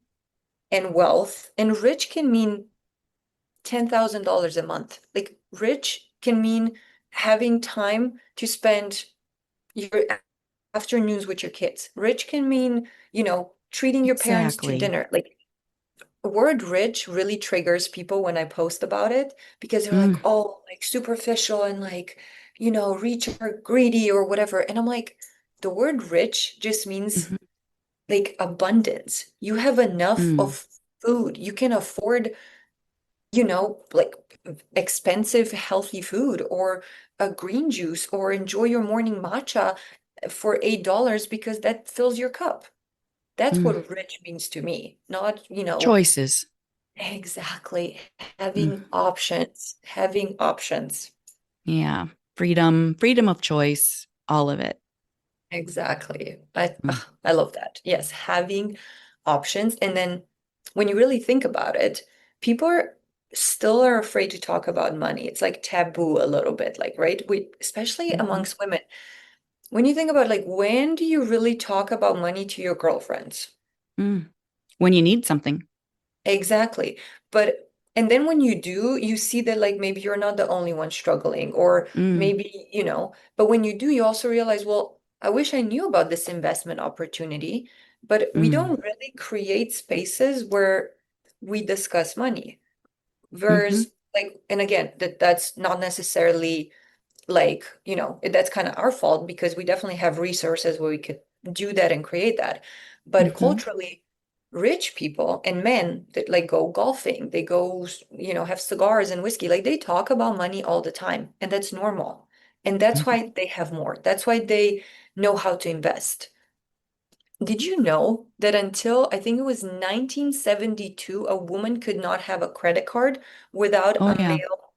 and wealth, and rich can mean $10,000 a month. Like rich can mean having time to spend your afternoons with your kids. Rich can mean, treating your parents to
Exactly.
dinner. Like the word rich really triggers people when I post about it because they're like,
Mm.
oh, like superficial and like, rich or greedy or whatever. And I'm like, the word rich just means
Mhm.
like abundance. You have enough
Mm.
of food. You can afford, like expensive, healthy food or a green juice or enjoy your morning matcha for $8 because that fills your cup. That's
Mm.
what rich means to me, not,
Choices.
exactly
Mm.
having options, having options.
Yeah. Freedom of choice, all of it.
Exactly.
Mm.
I love that. Yes, having options. And then when you really think about it, people still are afraid to talk about money. It's like taboo a little bit, like, right? Especially
Mhm.
amongst women. When you think about like when do you really talk about money to your girlfriends?
Mm. When you need something.
Exactly. But and then when you do, you see that like maybe you're not the only one struggling, or
Mm.
maybe, but when you do, you also realize, well, I wish I knew about this investment opportunity, but we
Mm.
don't really create spaces where we discuss money.
Hmm.
Versus like, and again, that's not necessarily like, that's kind of our fault because we definitely have resources where we could do that and create that. But
Hmm.
culturally, rich people and men that like go golfing, they go, have cigars and whiskey, like they talk about money all the time, and that's normal. And that's
Mhm.
why they have more. That's why they know how to invest. Did you know that until I think it was 1972, a woman could not have a credit card without
Oh,
a
yeah.
male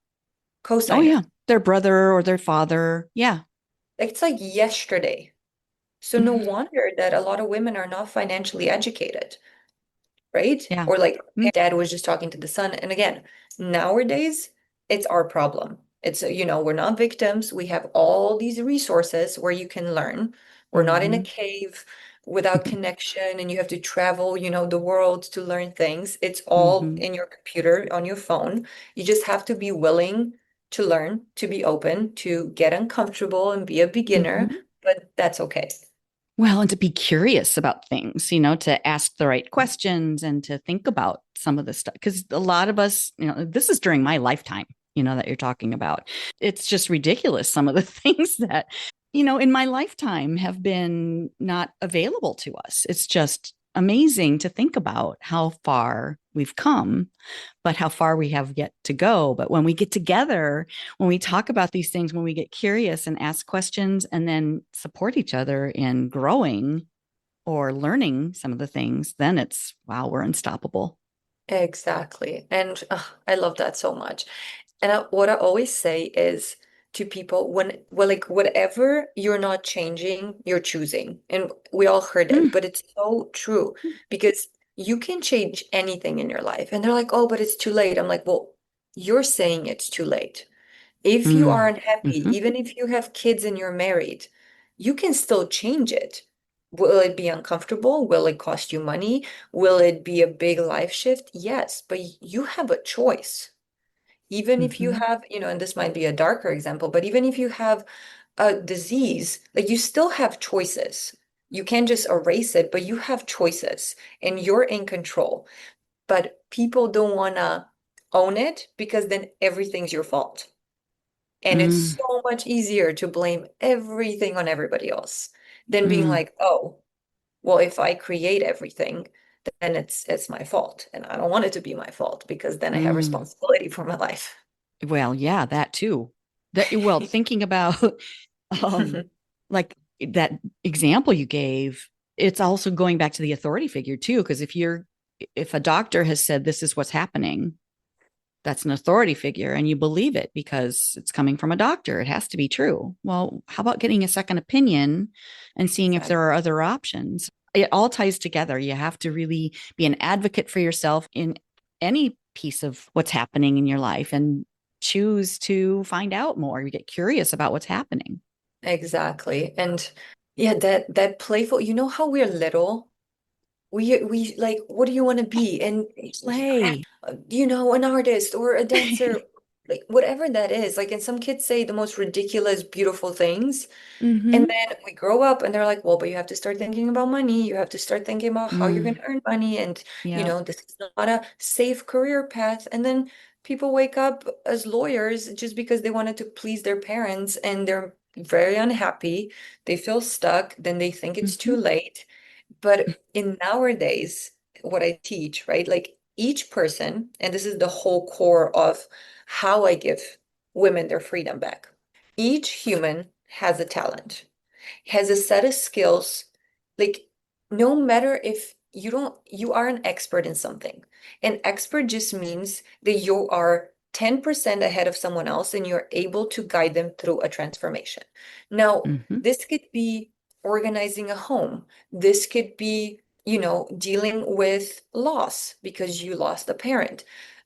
Oh, yeah.
cosigner?
Their brother or their father. Yeah.
It's like yesterday. So no
Mhm.
wonder that a lot of women are not financially educated, right?
Yeah.
Or like
Mm.
dad was just talking to the son. And again, nowadays, it's our problem. It's, we're not victims. We have all these resources where you can learn. We're not in a
Mhm.
cave without connection and you have to travel, the world to learn things. It's all
Mhm.
in your computer, on your phone. You just have to be willing to learn, to be open, to get uncomfortable and be a beginner,
Mhm.
but that's okay.
Well, and to be curious about things, you know, to ask the right questions and to think about some of this stuff. Because a lot of us, you know, this is during my lifetime, you know, that you're talking about. It's just ridiculous. Some of the things that, you know, in my lifetime have been not available to us. It's just amazing to think about how far we've come, but how far we have yet to go. But when we get together, when we talk about these things, when we get curious and ask questions and then support each other in growing or learning some of the things, then it's wow, we're unstoppable.
Exactly. And I love that so much. And what I always say is to people well, like whatever you're not changing, you're choosing. And we all heard it,
Mm,
but it's so true because you can change anything in your life. And they're like, oh, but it's too late. I'm like, well, you're saying it's too late. If you are
mm,
unhappy,
mhm,
even if you have kids and you're married, you can still change it. Will it be uncomfortable? Will it cost you money? Will it be a big life shift? Yes, but you have a choice. Even if you
mhm,
have, and this might be a darker example, but even if you have a disease, like you still have choices. You can't just erase it, but you have choices and you're in control. But people don't want to own it because then everything's your fault. And it's
mm,
so much easier to blame everything on everybody else than being
mm,
like, oh, well, if I create everything, then it's my fault. And I don't want it to be my fault because then I have
mm.
responsibility for my life.
Well, yeah, that too. That well, thinking about um like that example you gave, it's also going back to the authority figure too, because if a doctor has said this is what's happening, that's an authority figure and you believe it because it's coming from a doctor. It has to be true. Well, how about getting a second opinion and seeing if there
Exactly.
are other options? It all ties together. You have to really be an advocate for yourself in any piece of what's happening in your life and choose to find out more. You get curious about what's happening.
Exactly. And yeah, that playful, how we're little? We like, what do you want to be? And
Play.
an artist or a dancer, like whatever that is. Like, and some kids say the most ridiculous, beautiful things. And
Mm-hmm.
then we grow up and they're like, well, but you have to start thinking about money. You have to start thinking about how you're going
Mm.
to earn money. And,
Yeah.
this is not a safe career path. And then people wake up as lawyers just because they wanted to please their parents and they're very unhappy. They feel stuck. Then they think it's too
Mm-hmm.
late. But in nowadays, what I teach, right? Like each person, and this is the whole core of how I give women their freedom back. Each human has a talent, has a set of skills. Like no matter if you are an expert in something. An expert just means that you are 10% ahead of someone else and you're able to guide them through a transformation. Now,
Mm-hmm.
this could be organizing a home. This could be, dealing with loss because you lost a parent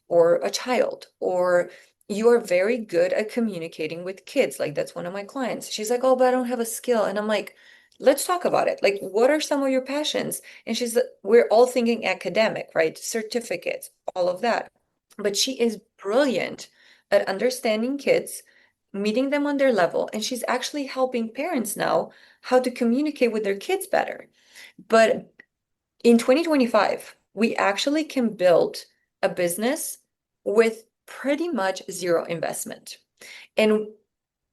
or a child, or you are very good at communicating with kids. Like that's one of my clients. She's like, oh, but I don't have a skill. And I'm like, let's talk about it. Like, what are some of your passions? And she's like, we're all thinking academic, right? Certificates, all of that. But she is brilliant at understanding kids, meeting them on their level. And she's actually helping parents now how to communicate with their kids better. But in 2025, we actually can build a business with pretty much zero investment. And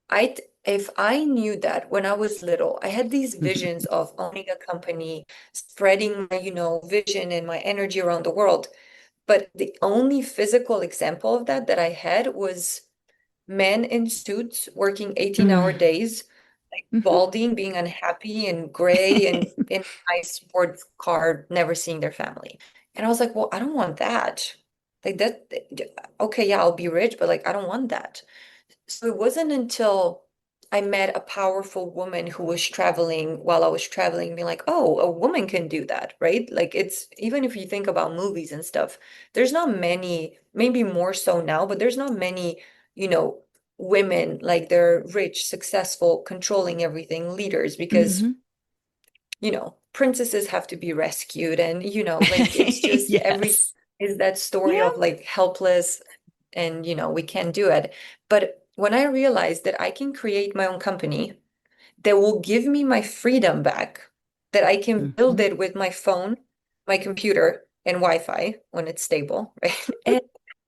I if I knew that when I was little, I had these visions of owning a company, spreading my, vision and my energy around the world. But the only physical example of that I had was men in suits working 18-hour
Mm.
days, like
Mhm.
balding, being unhappy and gray and in a nice sports car, never seeing their family. And I was like, well, I don't want that. Like that, okay, yeah, I'll be rich, but like I don't want that. So it wasn't until I met a powerful woman who was traveling while I was traveling, being like, oh, a woman can do that, right? Like it's even if you think about movies and stuff, there's not many, maybe more so now, but there's not many, you know, women like they're rich, successful, controlling everything, leaders, because,
Mhm.
princesses have to be rescued. And, like it's just every
Yes.
is that story
Yeah.
of like helpless and, we can't do it. But when I realized that I can create my own company that will give me my freedom back, that I can build
Mhm.
it with my phone, my computer, and Wi-Fi when it's stable, right? And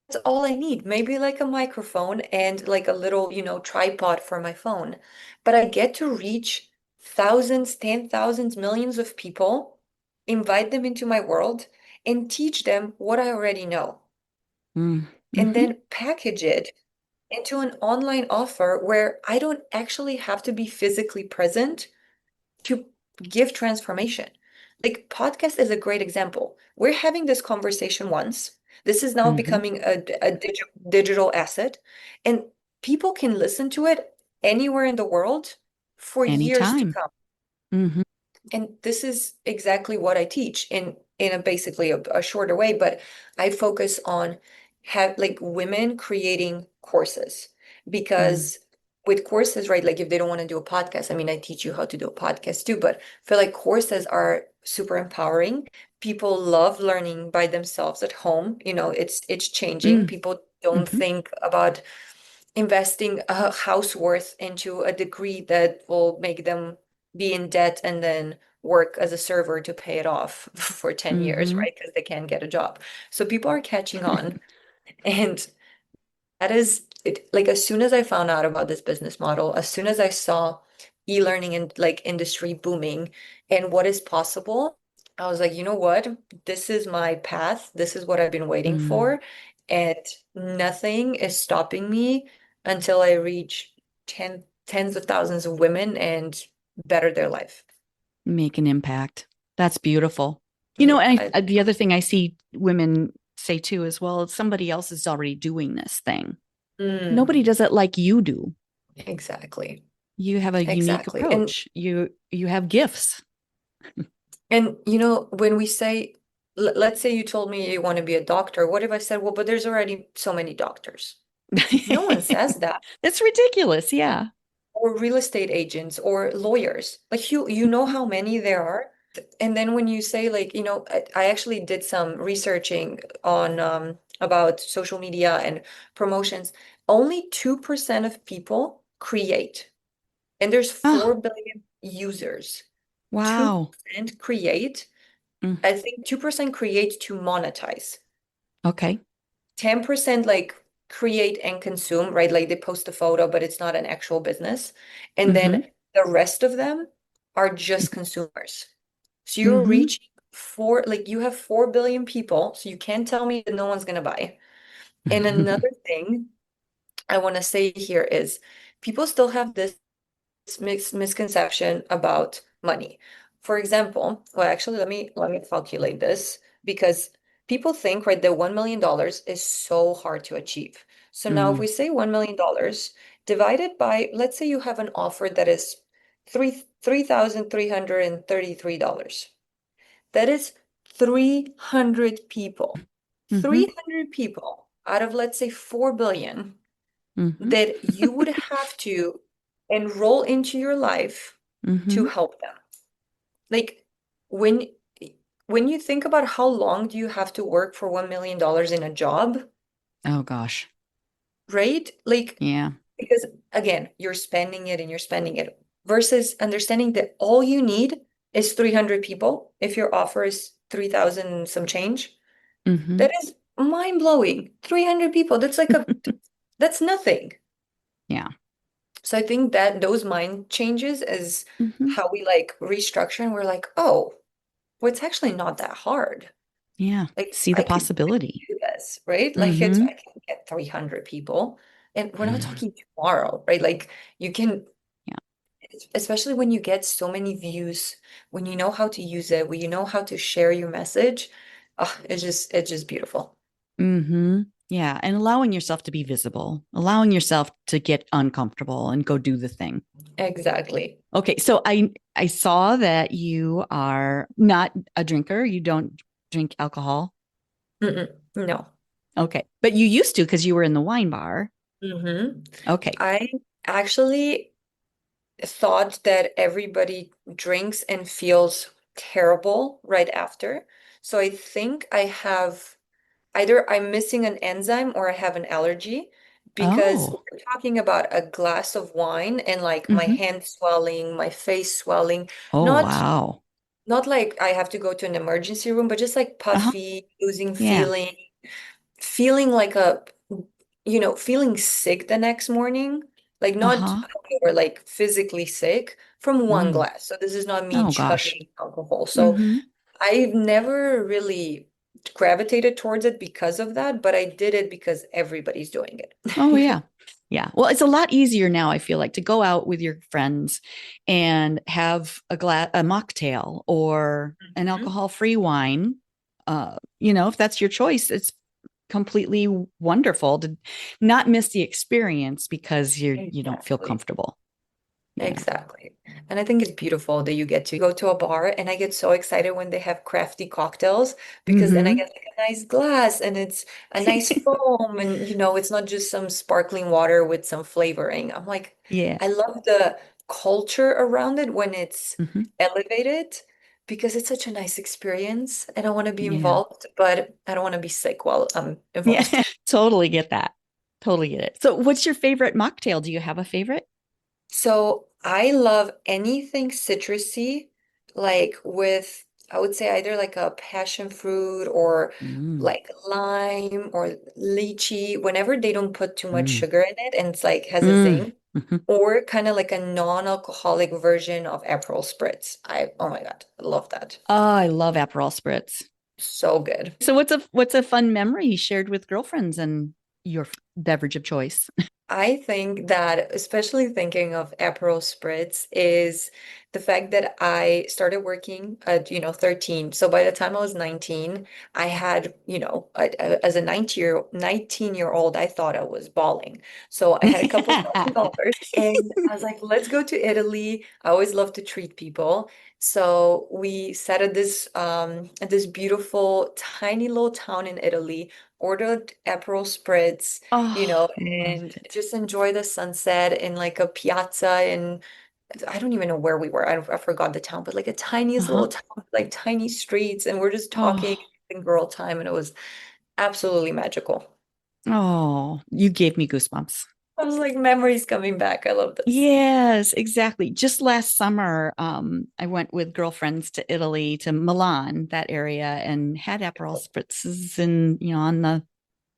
that's all I need. Maybe like a microphone and like a little, tripod for my phone. But I get to reach thousands, 10,000s, millions of people, invite them into my world, and teach them what I already know,
Mm.
and
Mhm.
then package it into an online offer where I don't actually have to be physically present to give transformation. Like podcast is a great example. We're having this conversation once. This is now
Mhm.
becoming a digital asset, and people can listen to it anywhere in the world for years to
Anytime.
come.
Mhm.
And this is exactly what I teach in a basically a shorter way, but I focus on have like women creating courses
Mm.
because with courses, right, like if they don't want to do a podcast, I mean, I teach you how to do a podcast too, but I feel like courses are super empowering. People love learning by themselves at home. It's changing.
Mm.
People don't
Mhm.
think about investing a house worth into a degree that will make them be in debt and then work as a server to pay it off for 10 years,
Mhm.
right? Because they can't get a job. So people are catching on. And that is it, like as soon as I found out about this business model, as soon as I saw e-learning and like industry booming and what is possible, I was like, you know what? This is my path. This is what I've been waiting
Mm.
for. And nothing is stopping me until I reach tens of thousands of women and better their life.
Make an impact. That's beautiful.
Yeah,
And the other thing I see women say too is, well, somebody else is already doing this thing. Nobody
mm,
does it like you do.
exactly.
You have a unique
Exactly. And
approach. You have gifts.
when we say, let's say you told me you want to be a doctor, what if I said, well, but there's already so many doctors? No one says that.
That's ridiculous. Yeah.
Or real estate agents or lawyers. Like you know how many there are. And then when you say like, I actually did some researching on about social media and promotions. Only 2% of people create, and there's
Oh,
4 billion users.
wow.
2% create.
Mm.
I think 2% create to monetize.
Okay.
10% like create and consume, right? Like they post a photo, but it's not an actual business. And then
Mm-hmm.
the rest of them are just consumers. So you're
Mm-hmm.
reaching like you have 4 billion people. So you can't tell me that no one's going to buy. And another thing I want to say here is people still have this misconception about money. For example, well, actually, let me calculate this because people think, right, that $1 million is so hard to achieve. So now if
Mm.
we say $1 million divided by, let's say you have an offer that is $3,333. That is 300 people.
Mm-hmm.
300 people out of, let's say, 4 billion
Mm-hmm.
that you would have to enroll into your life to
Mm-hmm.
help them. Like when when you think about how long do you have to work for $1 million in a job,
Oh gosh.
right? Like
Yeah.
because again, you're spending it and you're spending it versus understanding that all you need is 300 people if your offer is 3,000 some change.
Mm-hmm.
That is mind-blowing. 300 people, that's nothing.
Yeah.
So I think that those mind changes is
Hmm.
how we like restructure and we're like, oh, well, it's actually not that hard.
Yeah.
Like
See the
I could
possibility.
do this, right? Like it's
Hmm.
I can get 300 people. And we're not talking tomorrow, right? Like you can,
Yeah.
especially when you get so many views, when you know how to use it, when you know how to share your message, it's just beautiful.
Hmm. Yeah. And allowing yourself to be visible, allowing yourself to get uncomfortable and go do the thing.
Exactly.
Okay. So I saw that you are not a drinker. You don't drink alcohol.
Mm-mm. No.
Okay. But you used to because you were in the wine bar.
Hmm.
Okay.
I actually thought that everybody drinks and feels terrible right after. So I think I have either I'm missing an enzyme or I have an allergy because
Oh.
we're talking about a glass of wine and like my
Hmm.
hand swelling, my face swelling,
Oh,
not
wow.
not like I have to go to an emergency room, but just like
Uh-huh.
puffy, losing
Yeah.
feeling like feeling sick the next morning, like not
Uh-huh.
or like physically sick from one
Mm.
glass. So this is not me
Oh gosh.
chugging alcohol. So
Hmm.
I've never really gravitated towards it because of that, but I did it because everybody's doing
Oh
it.
yeah. Yeah. Well, it's a lot easier now, I feel like, to go out with your friends and have a mocktail or an
Mhm.
alcohol-free wine. If that's your choice, it's completely wonderful to not miss the experience because you don't feel
Exactly.
comfortable. Yeah.
Exactly. And I think it's beautiful that you get to go to a bar and I get so excited when they have crafty cocktails because then I
Hmm.
get like a nice glass and it's a nice foam and it's not just some sparkling water with some flavoring. I'm like,
Yeah.
I love the culture around it when it's
Hmm.
elevated because it's such a nice experience and I want to be
Yeah.
involved, but I don't want to be sick while I'm
Yeah.
involved.
Totally get that. Totally get it. So, what's your favorite mocktail? Do you have a favorite?
So I love anything citrusy, like with, I would say either like a passion fruit or
Mm,
like lime or lychee, whenever they don't put too much
mm,
sugar in it and it's like has a
mm.
zing,
Mhm.
or kind of like a non-alcoholic version of Aperol Spritz. Oh my God, I love that.
Oh, I love Aperol spritz.
So good.
So what's a fun memory you shared with girlfriends and your beverage of choice?
I think that, especially thinking of Aperol Spritz, is the fact that I started working at, 13. So by the time I was 19, I had, as a 19-year-old, I thought I was balling. So I had a couple $1,000 and I was like, let's go to Italy. I always love to treat people. So we sat at this beautiful, tiny little town in Italy, ordered Aperol Spritz,
Oh,
and
love it.
just enjoy the sunset in like a piazza. And I don't even know where we were. I forgot the town, but like a tiniest
Uh-huh.
little town, with, like tiny streets, and we're just talking
Oh,
and girl time, and it was absolutely magical.
oh, you gave me goosebumps.
I was like, memories coming back. I love this.
Yes, exactly. Just last summer, I went with girlfriends to Italy, to Milan, that area, and had Aperol spritzes and, on the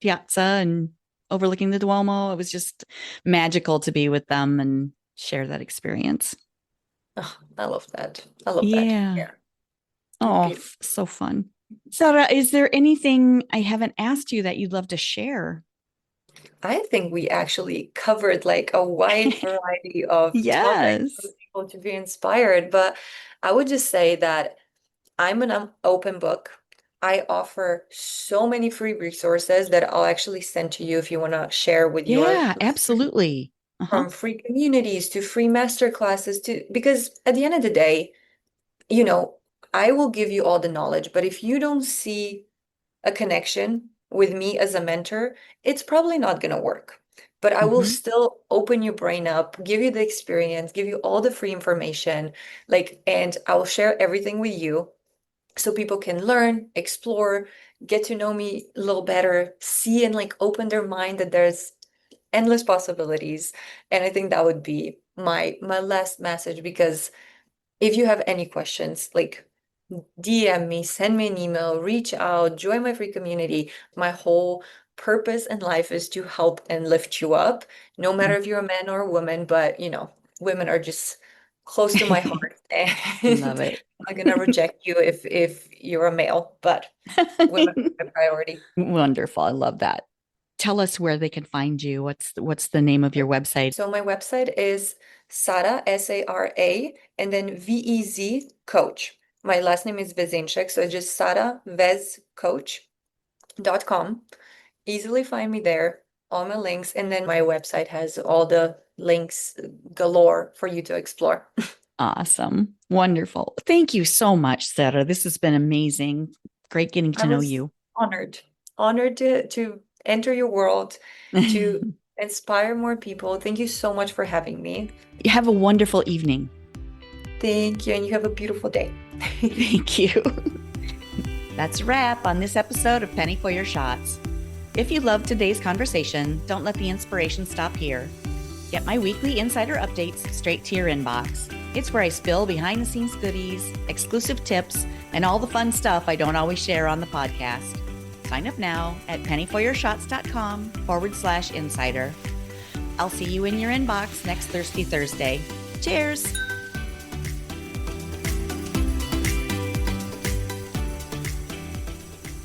piazza and overlooking the Duomo. It was just magical to be with them and share that experience.
Oh, I love that. I love that.
Yeah.
Yeah, it's
Oh,
beautiful.
so fun. Sarah, is there anything I haven't asked you that you'd love to share?
I think we actually covered like a wide variety of topics for
Yes.
people to be inspired, but I would just say that I'm an open book. I offer so many free resources that I'll actually send to you if you want to share with your
Yeah,
listeners,
absolutely. Uh-huh.
from free communities to free master classes to because at the end of the day, you know, I will give you all the knowledge, but if you don't see a connection with me as a mentor, it's probably not going to work. But I will
Hmm.
still open your brain up, give you the experience, give you all the free information, and I will share everything with you so people can learn, explore, get to know me a little better, see and like open their mind that there's endless possibilities. And I think that would be my last message because if you have any questions, like DM me, send me an email, reach out, join my free community. My whole purpose in life is to help and lift you up, no matter if you're a man or a woman, but women are just close to my heart,
Love
and
it.
I'm not gonna reject you if you're a male, but women are my priority.
Wonderful. I love that. Tell us where they can find you. What's the name of your website?
So my website is Sara, Sara, and then Vez Coach. My last name is Vezensek, so it's just saravezcoach.com. Easily find me there, all my links, and then my website has all the links galore for you to explore.
Awesome. Wonderful. Thank you so much, Sarah. This has been amazing. Great getting
I
to know
was
you.
honored to enter your world, to inspire more people. Thank you so much for having me.
You have a wonderful evening.
Thank you, and you have a beautiful day.
Thank you. That's a wrap on this episode of Penny for Your Shots. If you loved today's conversation, don't let the inspiration stop here. Get my weekly insider updates straight to your inbox. It's where I spill behind the scenes goodies, exclusive tips, and all the fun stuff I don't always share on the podcast. Sign up now at pennyforyourshots.com/insider. I'll see you in your inbox next Thirsty Thursday. Cheers!